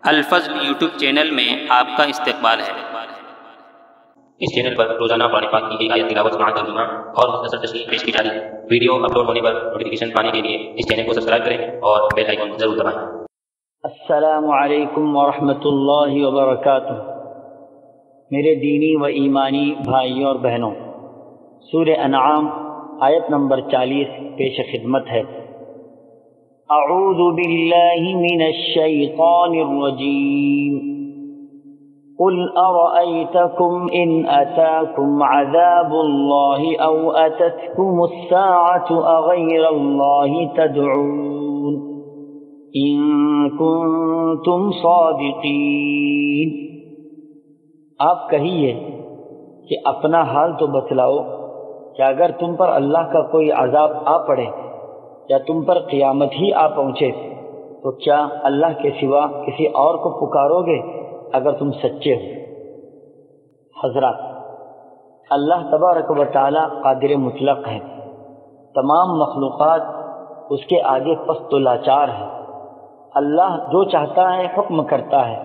الفضل YouTube channel میں آپ کا استقبال ہے۔ اس چینل پر روزانہ قرآن پاک کی ایک آیت تلاوت سماعت ترجمہ اور مختصر تشریح پیش کی جا رہی ہے۔ ویڈیو اپلوڈ ہونے پر نوٹیفیکیشن پانے کے لیے اس چینل کو سبسکرائب کریں اور بیل آئیکن ضرور دبائیں۔ السلام علیکم ورحمۃ اللہ وبرکاتہ۔ میرے دینی و ایمانی بھائیوں اور بہنوں، سورہ انعام آیت نمبر 40 پیش خدمت ہے۔ اعوذ باللہ من الشیطان الرجیم، قل ارأیتکم ان اتاکم عذاب اللہ او اتتکم الساعة اغیر اللہ تدعون ان کنتم صادقین۔ آپ کہیے کہ اپنا حال تو بتلاؤ کہ اگر تم پر اللہ کا کوئی عذاب آ پڑے یا تم پر قیامت ہی آ پہنچے تو کیا اللہ کے سوا کسی اور کو پکارو گے اگر تم سچے ہو؟ حضرات، اللہ تبارک و تعالی قادر مطلق ہے، تمام مخلوقات اس کے آگے پست و لاچار ہے۔ اللہ جو چاہتا ہے حکم کرتا ہے،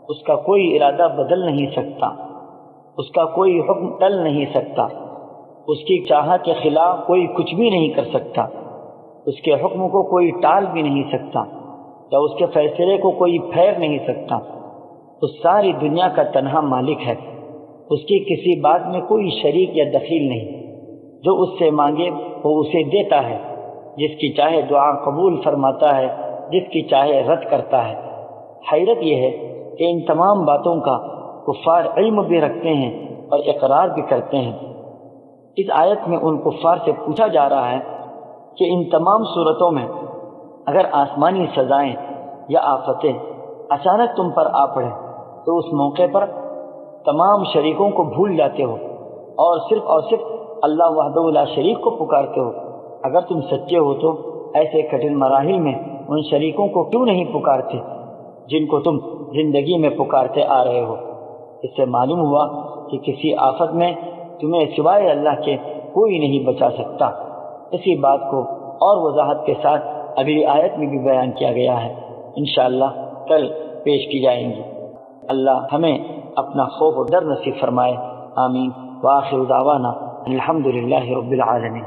اس کا کوئی ارادہ بدل نہیں سکتا، اس کا کوئی حکم ٹل نہیں سکتا، اس کی چاہت کے خلاف کوئی کچھ بھی نہیں کر سکتا، اس کے حکم کو کوئی ٹال بھی نہیں سکتا یا اس کے فیصلے کو کوئی پھیر نہیں سکتا۔ اس ساری دنیا کا تنہا مالک ہے، اس کی کسی بات میں کوئی شریک یا دخیل نہیں۔ جو اس سے مانگے وہ اسے دیتا ہے، جس کی چاہے دعا قبول فرماتا ہے، جس کی چاہے رد کرتا ہے۔ حیرت یہ ہے کہ ان تمام باتوں کا کفار علم بھی رکھتے ہیں اور اقرار بھی کرتے ہیں۔ اس آیت میں ان کفار سے پوچھا جا رہا ہے کہ ان تمام صورتوں میں اگر آسمانی سزائیں یا آفتیں اچانک تم پر آ پڑیں تو اس موقع پر تمام شریکوں کو بھول جاتے ہو اور صرف اللہ وحدہ لا شریک کو پکارتے ہو۔ اگر تم سچے ہو تو ایسے کٹھن مراحل میں ان شریکوں کو کیوں نہیں پکارتے جن کو تم زندگی میں پکارتے آ رہے ہو؟ اس سے معلوم ہوا کہ کسی آفت میں تمہیں سوائے اللہ کے کوئی نہیں بچا سکتا۔ اسی بات کو اور وضاحت کے ساتھ اگلی آیت میں بھی بیان کیا گیا ہے، انشاءاللہ کل پیش کی جائیں گی۔ اللہ ہمیں اپنا خوف و ڈر نصیب فرمائے، آمین۔ وآخر دعوانا الحمدللہ رب العالمین۔